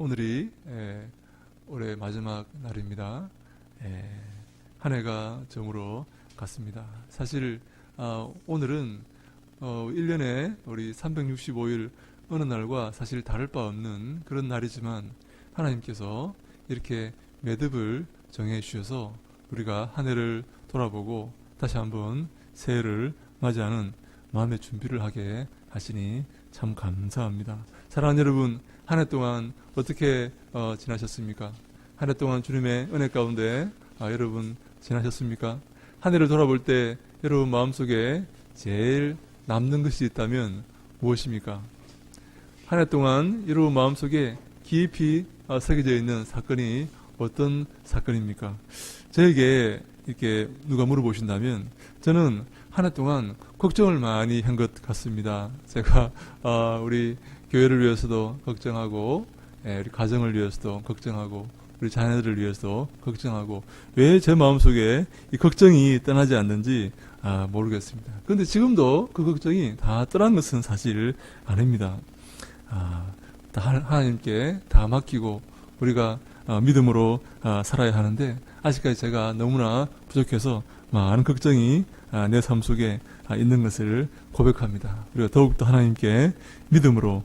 오늘이 올해 마지막 날입니다. 한 해가 저물어 갔습니다. 사실 오늘은 1년에 우리 365일 어느 날과 사실 다를 바 없는 그런 날이지만 하나님께서 이렇게 매듭을 정해 주셔서 우리가 한 해를 돌아보고 다시 한번 새해를 맞이하는 마음의 준비를 하게 하시니 참 감사합니다. 사랑하는 여러분, 한 해 동안 어떻게 지나셨습니까? 한 해 동안 주님의 은혜 가운데 여러분 지나셨습니까? 한 해를 돌아볼 때 여러분 마음속에 제일 남는 것이 있다면 무엇입니까? 한 해 동안 여러분 마음속에 깊이 새겨져 있는 사건이 어떤 사건입니까? 저에게 이렇게 누가 물어보신다면 저는 한 해 동안 걱정을 많이 한 것 같습니다. 제가 우리 교회를 위해서도 걱정하고 우리 가정을 위해서도 걱정하고 우리 자녀들을 위해서도 걱정하고 왜 제 마음속에 이 걱정이 떠나지 않는지 모르겠습니다. 그런데 지금도 그 걱정이 다 떠난 것은 사실 아닙니다. 다 하나님께 다 맡기고 우리가 믿음으로 살아야 하는데 아직까지 제가 너무나 부족해서 많은 걱정이 내 삶 속에 있는 것을 고백합니다. 그리고 더욱더 하나님께 믿음으로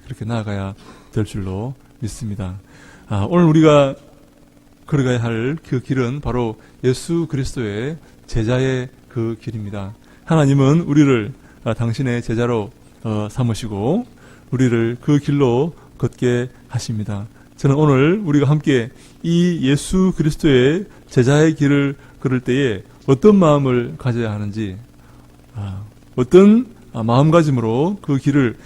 그렇게 나아가야 될 줄로 믿습니다. 오늘 우리가 걸어가야 할 그 길은 바로 예수 그리스도의 제자의 그 길입니다. 하나님은 우리를 당신의 제자로 삼으시고 우리를 그 길로 걷게 하십니다. 저는 오늘 우리가 함께 이 예수 그리스도의 제자의 길을 걸을 때에 어떤 마음을 가져야 하는지, 어떤 마음가짐으로 그 길을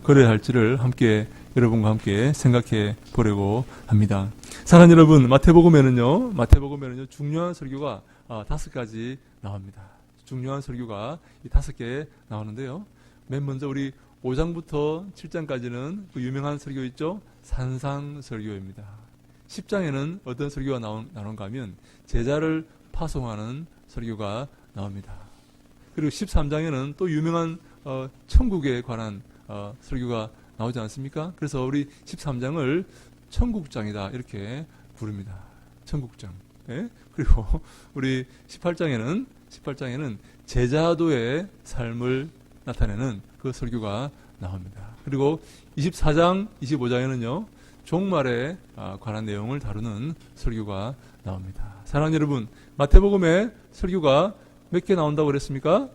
걸어야 할지를 함께 여러분과 함께 생각해 보려고 합니다. 사랑하는 여러분, 마태복음에는요 중요한 설교가 5가지 나옵니다. 중요한 설교가 이 5개 나오는데요. 맨 먼저 우리 5장부터 7장까지는 그 유명한 설교 있죠? 산상설교입니다. 10장에는 어떤 설교가 나오는가 하면 제자를 파송하는 설교가 나옵니다. 그리고 13장에는 또 유명한 천국에 관한 설교가 나오지 않습니까? 그래서 우리 13장을 천국장이다 이렇게 부릅니다. 천국장. 예? 그리고 우리 18장에는 제자도의 삶을 나타내는 그 설교가 나옵니다. 그리고 24장, 25장에는요 종말에 관한 내용을 다루는 설교가 나옵니다. 사랑하는 여러분, 마태복음에 설교가 몇 개 나온다고 그랬습니까?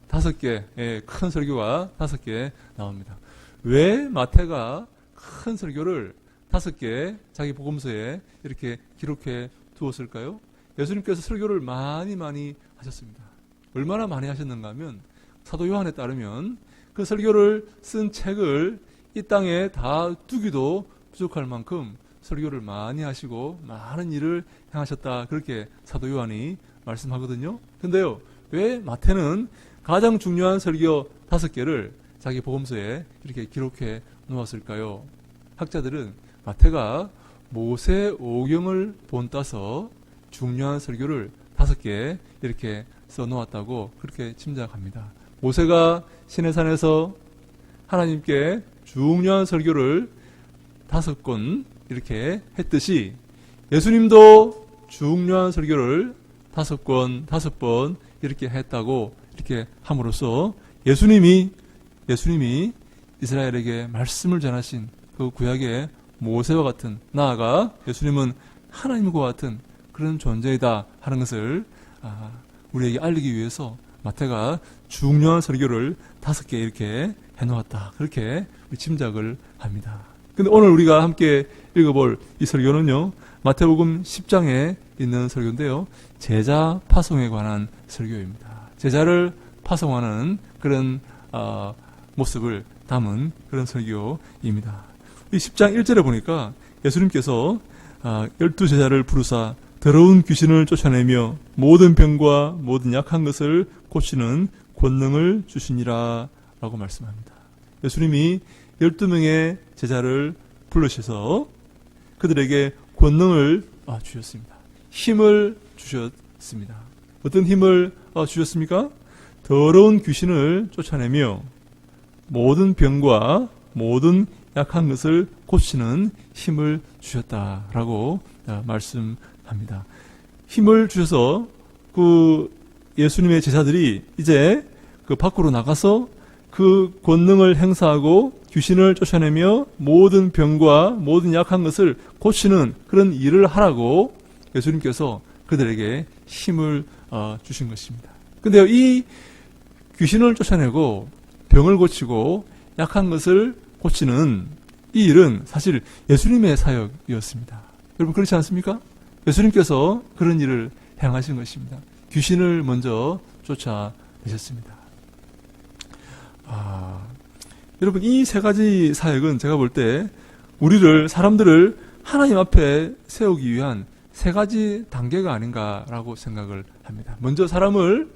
5개, 큰 설교가 5개 나옵니다. 왜 마태가 큰 설교를 5개 자기 복음서에 이렇게 기록해 두었을까요? 예수님께서 설교를 많이 하셨습니다. 얼마나 많이 하셨는가 하면 사도 요한에 따르면 그 설교를 쓴 책을 이 땅에 다 두기도 부족할 만큼 설교를 많이 하시고 많은 일을 행하셨다. 그렇게 사도 요한이 말씀하거든요. 근데요, 왜 마태는 가장 중요한 설교 5개를 자기 복음서에 이렇게 기록해 놓았을까요? 학자들은 마태가 모세 오경을 본따서 중요한 설교를 5개 이렇게 써놓았다고 그렇게 짐작합니다. 모세가 시내산에서 하나님께 중요한 설교를 5권 이렇게 했듯이 예수님도 중요한 설교를 5번 이렇게 했다고 이렇게 함으로써 예수님이 이스라엘에게 말씀을 전하신 그 구약의 모세와 같은, 나아가 예수님은 하나님과 같은 그런 존재이다 하는 것을 우리에게 알리기 위해서 마태가 중요한 설교를 5개 이렇게 해놓았다. 그렇게 짐작을 합니다. 근데 오늘 우리가 함께 읽어볼 이 설교는요, 마태복음 10장에 있는 설교인데요, 제자 파송에 관한 설교입니다. 제자를 파송하는 그런 모습을 담은 그런 설교입니다. 이 10장 1절에 보니까 예수님께서 12제자를 부르사 더러운 귀신을 쫓아내며 모든 병과 모든 약한 것을 고치는 권능을 주시니라 라고 말씀합니다. 예수님이 12명의 제자를 부르셔서 그들에게 권능을 주셨습니다. 힘을 주셨습니다. 어떤 힘을 주셨습니까? 더러운 귀신을 쫓아내며 모든 병과 모든 약한 것을 고치는 힘을 주셨다라고 말씀합니다. 힘을 주셔서 그 예수님의 제자들이 이제 그 밖으로 나가서 그 권능을 행사하고 귀신을 쫓아내며 모든 병과 모든 약한 것을 고치는 그런 일을 하라고 예수님께서 그들에게 힘을 주신 것입니다. 근데 이 귀신을 쫓아내고 병을 고치고 약한 것을 고치는 이 일은 사실 예수님의 사역이었습니다. 여러분 그렇지 않습니까? 예수님께서 그런 일을 행하신 것입니다. 귀신을 먼저 쫓아내셨습니다. 여러분 이 세 가지 사역은 제가 볼 때 우리를 사람들을 하나님 앞에 세우기 위한 세 가지 단계가 아닌가라고 생각을 합니다. 먼저 사람을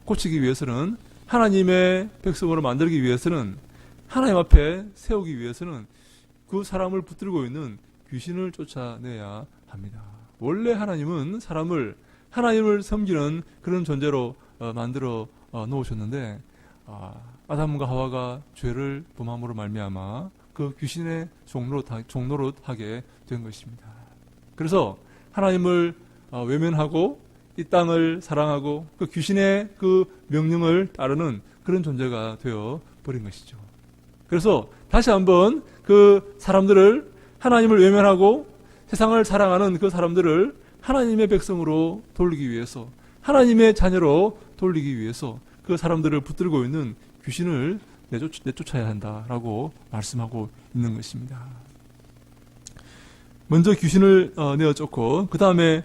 고치기 위해서는 하나님의 백성으로 만들기 위해서는 하나님 앞에 세우기 위해서는 그 사람을 붙들고 있는 귀신을 쫓아내야 합니다. 원래 하나님은 하나님을 섬기는 그런 존재로 만들어 놓으셨는데 아담과 하와가 죄를 범함으로 말미암아 그 귀신의 종노릇하게 된 것입니다. 그래서 하나님을 외면하고 이 땅을 사랑하고 그 귀신의 그 명령을 따르는 그런 존재가 되어 버린 것이죠. 그래서 다시 한번 그 사람들을 하나님을 외면하고 세상을 사랑하는 그 사람들을 하나님의 백성으로 돌리기 위해서 하나님의 자녀로 돌리기 위해서 그 사람들을 붙들고 있는 귀신을 내쫓아야 한다라고 말씀하고 있는 것입니다. 먼저 귀신을 내어쫓고 그 다음에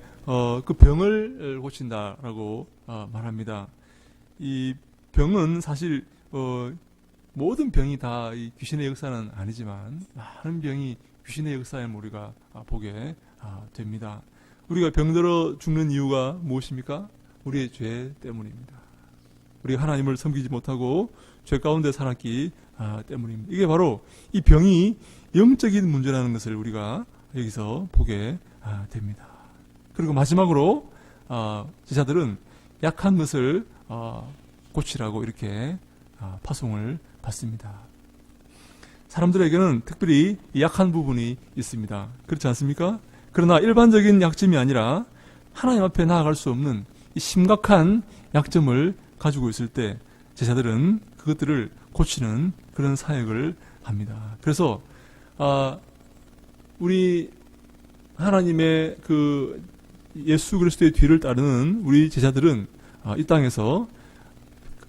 그 병을 고친다라고 말합니다. 이 병은 사실 모든 병이 다 이 귀신의 역사는 아니지만 많은 병이 귀신의 역사에 우리가 보게 됩니다. 우리가 병들어 죽는 이유가 무엇입니까? 우리의 죄 때문입니다. 우리가 하나님을 섬기지 못하고 죄 가운데 살았기 때문입니다. 이게 바로 이 병이 영적인 문제라는 것을 우리가 여기서 보게 됩니다. 그리고 마지막으로 제자들은 약한 것을 고치라고 이렇게 파송을 받습니다. 사람들에게는 특별히 약한 부분이 있습니다. 그렇지 않습니까? 그러나 일반적인 약점이 아니라 하나님 앞에 나아갈 수 없는 이 심각한 약점을 가지고 있을 때 제자들은 그것들을 고치는 그런 사역을 합니다. 그래서 우리 하나님의 그 예수 그리스도의 뒤를 따르는 우리 제자들은 이 땅에서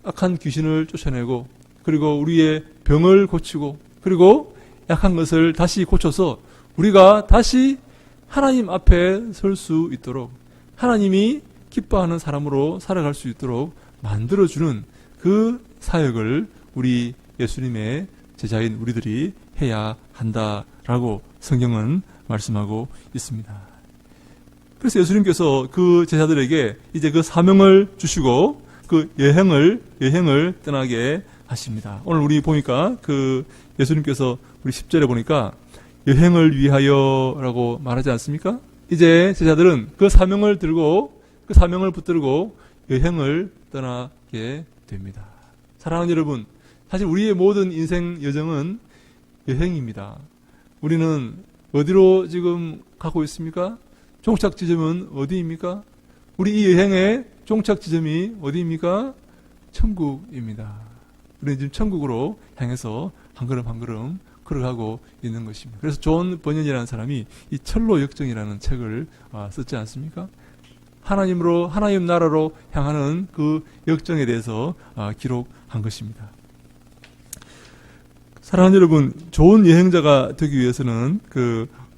악한 귀신을 쫓아내고 그리고 우리의 병을 고치고 그리고 약한 것을 다시 고쳐서 우리가 다시 하나님 앞에 설 수 있도록 하나님이 기뻐하는 사람으로 살아갈 수 있도록 만들어주는 그 사역을 우리 예수님의 제자인 우리들이 해야 한다라고 성경은 말씀하고 있습니다. 그래서 예수님께서 그 제자들에게 이제 그 사명을 주시고 그 여행을 떠나게 하십니다. 오늘 우리 보니까 그 예수님께서 우리 10절에 보니까 여행을 위하여라고 말하지 않습니까? 이제 제자들은 그 사명을 들고 그 사명을 붙들고 여행을 떠나게 됩니다. 사랑하는 여러분, 사실 우리의 모든 인생 여정은 여행입니다. 우리는 어디로 지금 가고 있습니까? 종착 지점은 어디입니까? 우리 이 여행의 종착 지점이 어디입니까? 천국입니다. 우리는 지금 천국으로 향해서 한 걸음 한 걸음 걸어가고 있는 것입니다. 그래서 존 버년이라는 사람이 이 철로 역정이라는 책을 썼지 않습니까? 하나님 나라로 향하는 그 역정에 대해서 기록한 것입니다. 사랑하는 여러분, 좋은 여행자가 되기 위해서는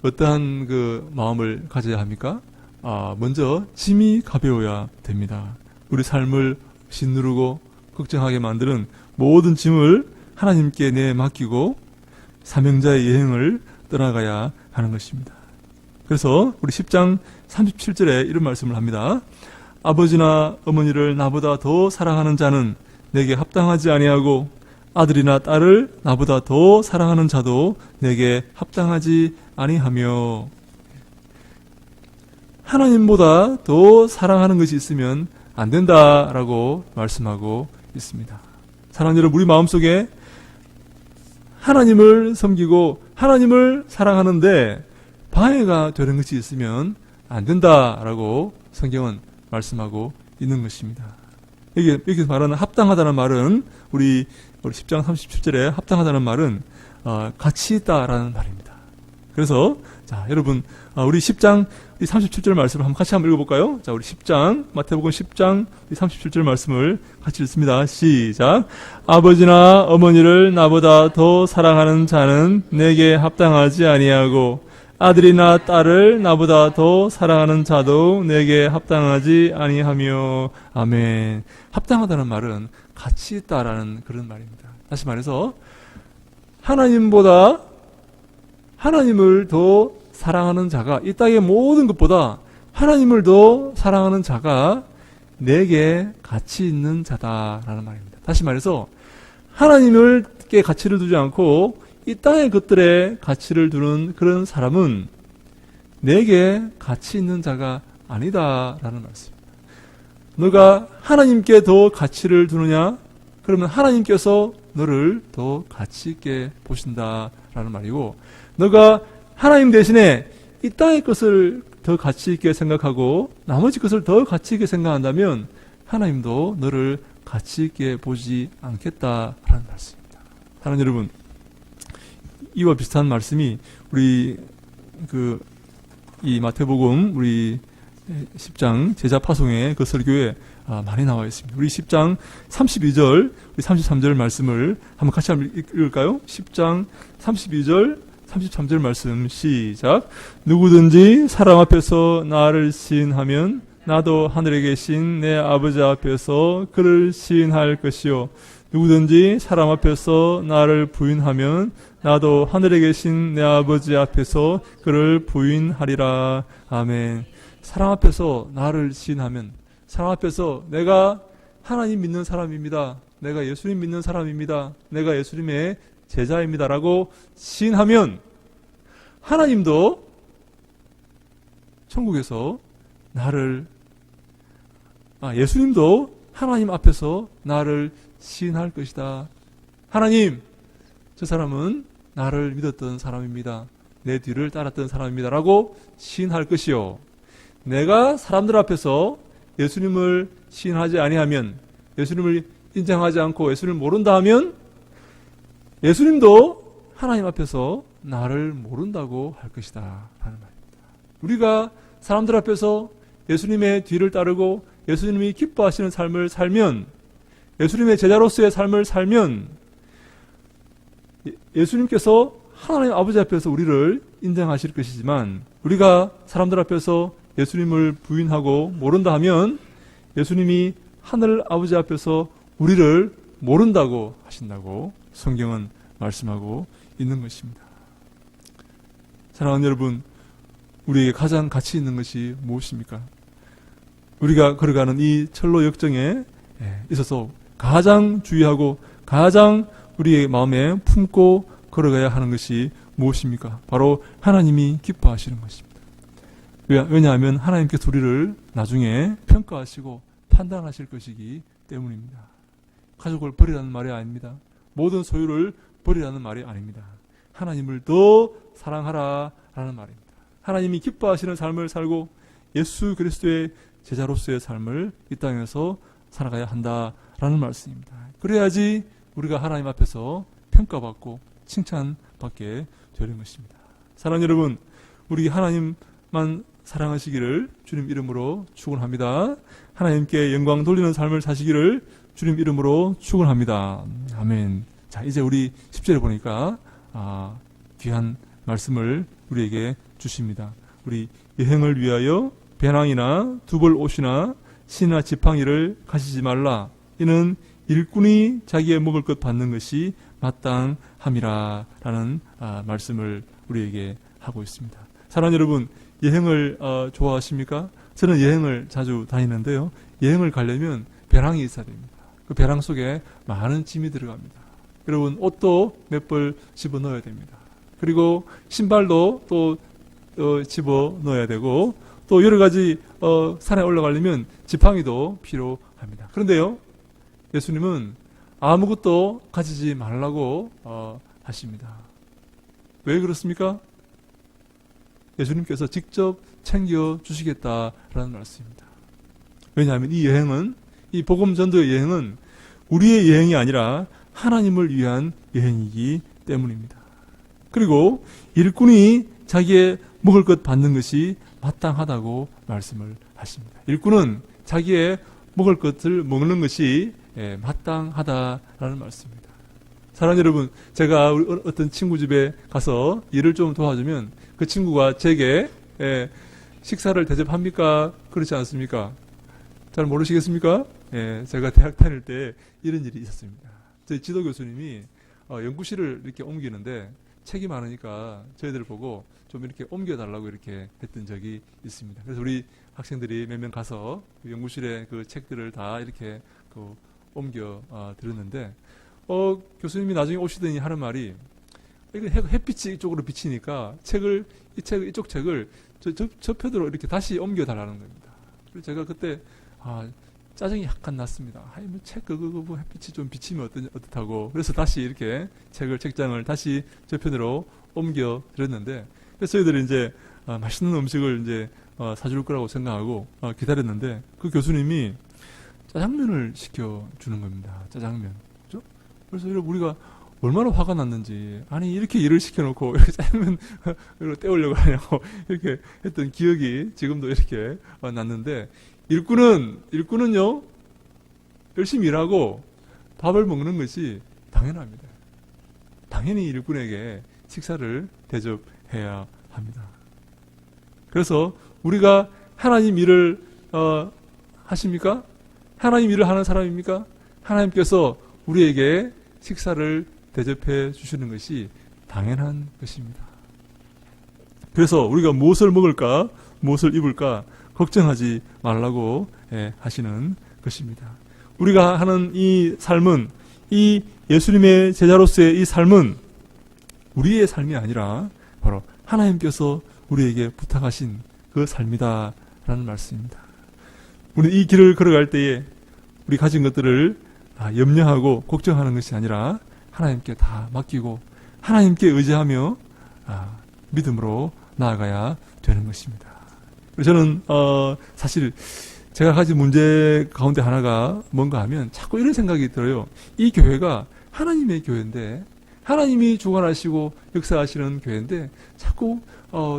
어떠한 마음을 가져야 합니까? 먼저 짐이 가벼워야 됩니다. 우리 삶을 짓누르고 걱정하게 만드는 모든 짐을 하나님께 내맡기고 사명자의 여행을 떠나가야 하는 것입니다. 그래서 우리 10장 37절에 이런 말씀을 합니다. 아버지나 어머니를 나보다 더 사랑하는 자는 내게 합당하지 아니하고 아들이나 딸을 나보다 더 사랑하는 자도 내게 합당하지 아니하며. 하나님보다 더 사랑하는 것이 있으면 안 된다라고 말씀하고 있습니다. 사랑하는 여러분, 우리 마음속에 하나님을 섬기고 하나님을 사랑하는데 방해가 되는 것이 있으면 안 된다라고 성경은 말씀하고 있는 것입니다. 여기서 말하는 합당하다는 말은 우리 10장 37절에 합당하다는 말은 가치 있다라는 말입니다. 그래서 자, 여러분 우리 10장 37절 말씀을 같이 한번 읽어볼까요? 자, 우리 10장 마태복음 10장 37절 말씀을 같이 읽습니다. 시작. 아버지나 어머니를 나보다 더 사랑하는 자는 내게 합당하지 아니하고 아들이나 딸을 나보다 더 사랑하는 자도 내게 합당하지 아니하며. 아멘. 합당하다는 말은 가치 있다라는 그런 말입니다. 다시 말해서 하나님보다 하나님을 더 사랑하는 자가, 이 땅의 모든 것보다 하나님을 더 사랑하는 자가 내게 가치 있는 자다라는 말입니다. 다시 말해서 하나님께 가치를 두지 않고 이 땅의 것들에 가치를 두는 그런 사람은 내게 가치 있는 자가 아니다라는 말씀입니다. 너가 하나님께 더 가치를 두느냐? 그러면 하나님께서 너를 더 가치 있게 보신다라는 말이고, 너가 하나님 대신에 이 땅의 것을 더 가치 있게 생각하고 나머지 것을 더 가치 있게 생각한다면 하나님도 너를 가치 있게 보지 않겠다라는 말씀입니다. 사랑하는 여러분, 이와 비슷한 말씀이 우리 이 마태복음 우리 10장 제자 파송의 그 설교에 많이 나와 있습니다. 우리 10장 32절, 우리 33절 말씀을 한번 같이 한번 읽을까요? 10장 32절, 33절 말씀 시작. 누구든지 사람 앞에서 나를 시인하면 나도 하늘에 계신 내 아버지 앞에서 그를 시인할 것이요. 누구든지 사람 앞에서 나를 부인하면 나도 하늘에 계신 내 아버지 앞에서 그를 부인하리라. 아멘. 사람 앞에서 나를 시인하면, 사람 앞에서 내가 하나님 믿는 사람입니다. 내가 예수님 믿는 사람입니다. 내가 예수님의 제자입니다. 라고 시인하면 하나님도 천국에서 나를, 예수님도 하나님 앞에서 나를 시인할 것이다. 하나님, 저 사람은 나를 믿었던 사람입니다. 내 뒤를 따랐던 사람입니다. 라고 시인할 것이요. 내가 사람들 앞에서 예수님을 시인하지 아니하면, 예수님을 인정하지 않고 예수님을 모른다 하면 예수님도 하나님 앞에서 나를 모른다고 할 것이다 하는 말입니다. 우리가 사람들 앞에서 예수님의 뒤를 따르고 예수님이 기뻐하시는 삶을 살면, 예수님의 제자로서의 삶을 살면 예수님께서 하나님 아버지 앞에서 우리를 인정하실 것이지만, 우리가 사람들 앞에서 예수님을 부인하고 모른다 하면 예수님이 하늘 아버지 앞에서 우리를 모른다고 하신다고 성경은 말씀하고 있는 것입니다. 사랑하는 여러분, 우리에게 가장 가치 있는 것이 무엇입니까? 우리가 걸어가는 이 철로 역정에 있어서 가장 주의하고 가장 우리의 마음에 품고 걸어가야 하는 것이 무엇입니까? 바로 하나님이 기뻐하시는 것입니다. 왜냐하면 하나님께서 우리를 나중에 평가하시고 판단하실 것이기 때문입니다. 가족을 버리라는 말이 아닙니다. 모든 소유를 버리라는 말이 아닙니다. 하나님을 더 사랑하라 라는 말입니다. 하나님이 기뻐하시는 삶을 살고 예수 그리스도의 제자로서의 삶을 이 땅에서 살아가야 한다라는 말씀입니다. 그래야지 우리가 하나님 앞에서 평가받고 칭찬받게 되는 것입니다. 사랑하는 여러분, 우리 하나님만 사랑하시기를 주님 이름으로 축원합니다. 하나님께 영광 돌리는 삶을 사시기를 주님 이름으로 축원합니다. 아멘. 자, 이제 우리 10절에 보니까 귀한 말씀을 우리에게 주십니다. 우리 여행을 위하여 배낭이나 두벌 옷이나 신이나 지팡이를 가지지 말라. 이는 일꾼이 자기의 먹을 것 받는 것이 마땅함이라 라는 말씀을 우리에게 하고 있습니다. 사랑하는 여러분, 여행을 좋아하십니까? 저는 여행을 자주 다니는데요. 여행을 가려면 배낭이 있어야 됩니다. 그 배낭 속에 많은 짐이 들어갑니다. 여러분, 옷도 몇 벌 집어 넣어야 됩니다. 그리고 신발도 또 집어 넣어야 되고, 또 여러 가지 산에 올라가려면 지팡이도 필요합니다. 그런데요, 예수님은 아무것도 가지지 말라고 하십니다. 왜 그렇습니까? 예수님께서 직접 챙겨주시겠다라는 말씀입니다. 왜냐하면 이 여행은, 이 복음 전도의 여행은 우리의 여행이 아니라 하나님을 위한 여행이기 때문입니다. 그리고 일꾼이 자기의 먹을 것 받는 것이 마땅하다고 말씀을 하십니다. 일꾼은 자기의 먹을 것을 먹는 것이 마땅하다라는 말씀입니다. 사랑하는 여러분, 제가 어떤 친구 집에 가서 일을 좀 도와주면 그 친구가 제게 식사를 대접합니까? 그렇지 않습니까? 잘 모르시겠습니까? 제가 대학 다닐 때 이런 일이 있었습니다. 저희 지도 교수님이 연구실을 이렇게 옮기는데 책이 많으니까 저희들 보고 좀 이렇게 옮겨달라고 이렇게 했던 적이 있습니다. 그래서 우리 학생들이 몇 명 가서 연구실에 그 책들을 다 이렇게 옮겨 드렸는데, 교수님이 나중에 오시더니 하는 말이, 이거 햇빛이 이쪽으로 비치니까 이쪽 책을 저 편으로 이렇게 다시 옮겨달라는 겁니다. 그래서 제가 그때, 짜증이 약간 났습니다. 책 그거 햇빛이 좀 비치면 어떻다고. 그래서 다시 이렇게 책장을 다시 저 편으로 옮겨 드렸는데, 그래서 저희들이 이제 맛있는 음식을 이제 사줄 거라고 생각하고 기다렸는데, 그 교수님이 짜장면을 시켜주는 겁니다. 짜장면. 그죠? 그래서 우리가 얼마나 화가 났는지, 아니 이렇게 일을 시켜놓고 이렇게 짜장면을 때우려고 하냐고 이렇게 했던 기억이 지금도 이렇게 났는데, 일꾼은요 열심히 일하고 밥을 먹는 것이 당연합니다. 당연히 일꾼에게 식사를 대접해야 합니다. 그래서 우리가 하나님 일을 하십니까? 하나님 일을 하는 사람입니까? 하나님께서 우리에게 식사를 대접해 주시는 것이 당연한 것입니다. 그래서 우리가 무엇을 먹을까, 무엇을 입을까 걱정하지 말라고 하시는 것입니다. 우리가 하는 이 삶은, 이 예수님의 제자로서의 이 삶은 우리의 삶이 아니라 바로 하나님께서 우리에게 부탁하신 그 삶이다 라는 말씀입니다. 우리 이 길을 걸어갈 때에 우리 가진 것들을 염려하고 걱정하는 것이 아니라 하나님께 다 맡기고 하나님께 의지하며 믿음으로 나아가야 되는 것입니다. 저는 사실 제가 가진 문제 가운데 하나가 뭔가 하면 자꾸 이런 생각이 들어요. 이 교회가 하나님의 교회인데, 하나님이 주관하시고 역사하시는 교회인데 자꾸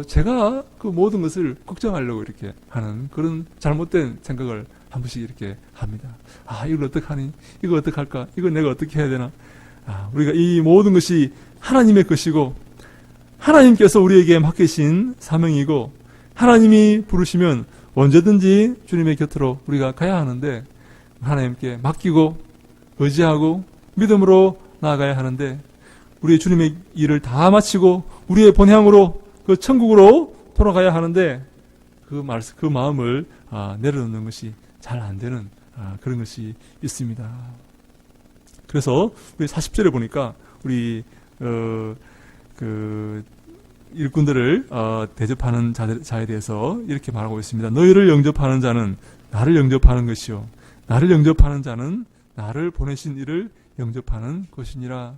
제가 그 모든 것을 걱정하려고 이렇게 하는 그런 잘못된 생각을 한 번씩 이렇게 합니다. 이걸 어떡하니? 이거 어떡할까? 이거 내가 어떻게 해야 되나? 우리가 이 모든 것이 하나님의 것이고 하나님께서 우리에게 맡기신 사명이고 하나님이 부르시면 언제든지 주님의 곁으로 우리가 가야 하는데, 하나님께 맡기고 의지하고 믿음으로 나아가야 하는데, 우리의 주님의 일을 다 마치고 우리의 본향으로 그 천국으로 돌아가야 하는데 그 마음을 내려놓는 것이 잘 안 되는 그런 것이 있습니다. 그래서 우리 40절에 보니까 우리 그 일꾼들을 대접하는 자에 대해서 이렇게 말하고 있습니다. 너희를 영접하는 자는 나를 영접하는 것이요, 나를 영접하는 자는 나를 보내신 이를 영접하는 것이니라.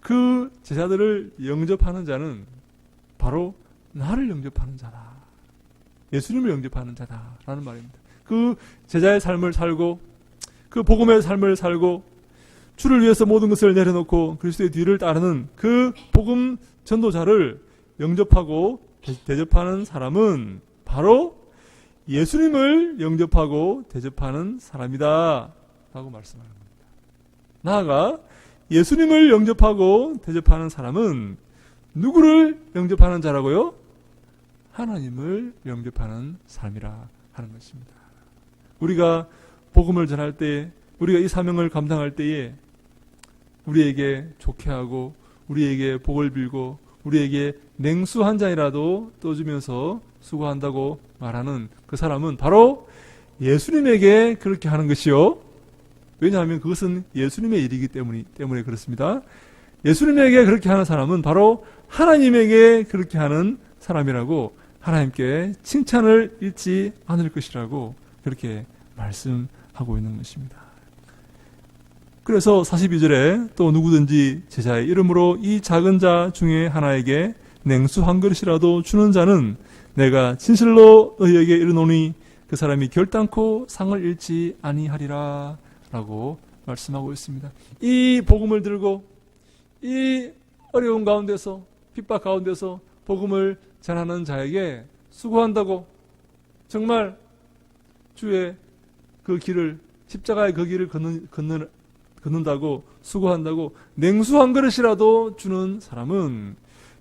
그 제자들을 영접하는 자는 바로 나를 영접하는 자다, 예수님을 영접하는 자다라는 말입니다. 그 제자의 삶을 살고 그 복음의 삶을 살고 주를 위해서 모든 것을 내려놓고 그리스도의 뒤를 따르는 그 복음 전도자를 영접하고 대접하는 사람은 바로 예수님을 영접하고 대접하는 사람이다 라고 말씀하는 겁니다. 나아가 예수님을 영접하고 대접하는 사람은 누구를 영접하는 자라고요? 하나님을 영접하는 삶이라 하는 것입니다. 우리가 복음을 전할 때, 우리가 이 사명을 감당할 때에 우리에게 좋게 하고 우리에게 복을 빌고 우리에게 냉수 한 잔이라도 떠주면서 수고한다고 말하는 그 사람은 바로 예수님에게 그렇게 하는 것이요. 왜냐하면 그것은 예수님의 일이기 때문에 그렇습니다. 예수님에게 그렇게 하는 사람은 바로 하나님에게 그렇게 하는 사람이라고, 하나님께 칭찬을 잃지 않을 것이라고 그렇게 말씀하고 있는 것입니다. 그래서 42절에 또 누구든지 제자의 이름으로 이 작은 자 중에 하나에게 냉수 한 그릇이라도 주는 자는 내가 진실로 너희에게 이르노니 그 사람이 결단코 상을 잃지 아니하리라 라고 말씀하고 있습니다. 이 복음을 들고 이 어려운 가운데서 핍박 가운데서 복음을 전하는 자에게 수고한다고, 정말 주의 그 길을, 십자가의 그 길을 걷는다고, 수고한다고 냉수 한 그릇이라도 주는 사람은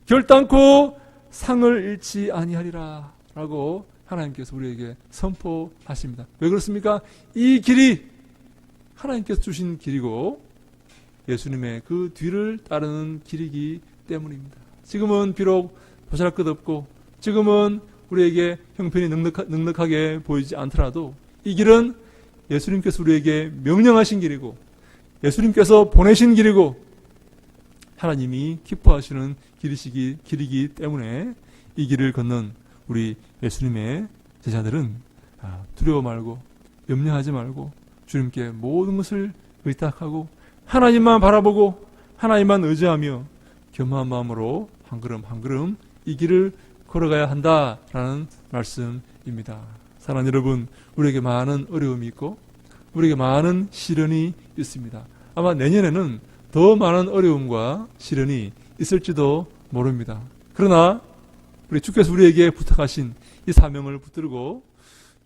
결단코 상을 잃지 아니하리라 라고 하나님께서 우리에게 선포하십니다. 왜 그렇습니까? 이 길이 하나님께서 주신 길이고 예수님의 그 뒤를 따르는 길이기 때문입니다. 지금은 비록 보잘것없고 지금은 우리에게 형편이 넉넉하게 보이지 않더라도 이 길은 예수님께서 우리에게 명령하신 길이고 예수님께서 보내신 길이고 하나님이 기뻐하시는 길이기 때문에 이 길을 걷는 우리 예수님의 제자들은 두려워 말고 염려하지 말고 주님께 모든 것을 의탁하고 하나님만 바라보고 하나님만 의지하며 겸허한 마음으로 한 걸음 한 걸음 이 길을 걸어가야 한다라는 말씀입니다. 사랑하는 여러분, 우리에게 많은 어려움이 있고 우리에게 많은 시련이 있습니다. 아마 내년에는 더 많은 어려움과 시련이 있을지도 모릅니다. 그러나 우리 주께서 우리에게 부탁하신 이 사명을 붙들고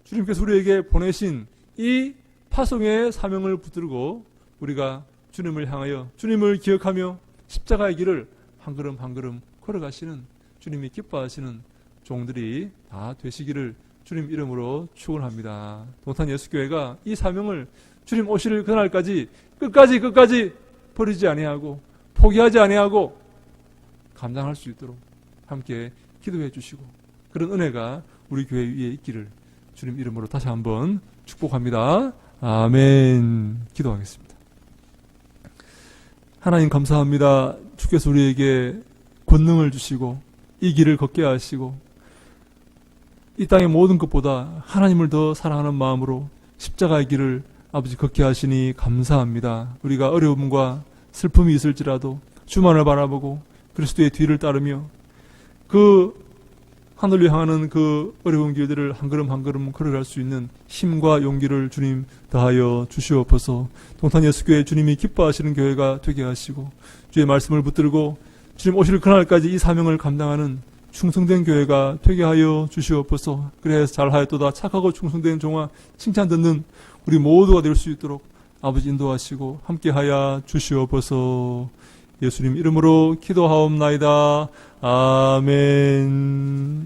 주님께서 우리에게 보내신 이 파송의 사명을 붙들고 우리가 주님을 향하여 주님을 기억하며 십자가의 길을 한 걸음 한 걸음 걸어가시는 주님이 기뻐하시는 종들이 다 되시기를 주님 이름으로 축원합니다. 동탄 예수교회가 이 사명을 주님 오실 그날까지 끝까지 버리지 아니하고 포기하지 아니하고 감당할 수 있도록 함께 기도해 주시고 그런 은혜가 우리 교회 위에 있기를 주님 이름으로 다시 한번 축복합니다. 아멘. 기도하겠습니다. 하나님 감사합니다. 주께서 우리에게 권능을 주시고 이 길을 걷게 하시고 이 땅의 모든 것보다 하나님을 더 사랑하는 마음으로 십자가의 길을 아버지 걷게 하시니 감사합니다. 우리가 어려움과 슬픔이 있을지라도 주만을 바라보고 그리스도의 뒤를 따르며 그 하늘로 향하는 그 어려운 길들을 한 걸음 한 걸음 걸어갈 수 있는 힘과 용기를 주님 더하여 주시옵소서. 동탄 예수교회 주님이 기뻐하시는 교회가 되게 하시고 주의 말씀을 붙들고 주님 오실 그날까지 이 사명을 감당하는 충성된 교회가 되게 하여 주시옵소서. 그래서 잘하였도다 착하고 충성된 종아 칭찬 듣는 우리 모두가 될 수 있도록 아버지 인도하시고 함께하여 주시옵소서. 예수님 이름으로 기도하옵나이다. 아멘.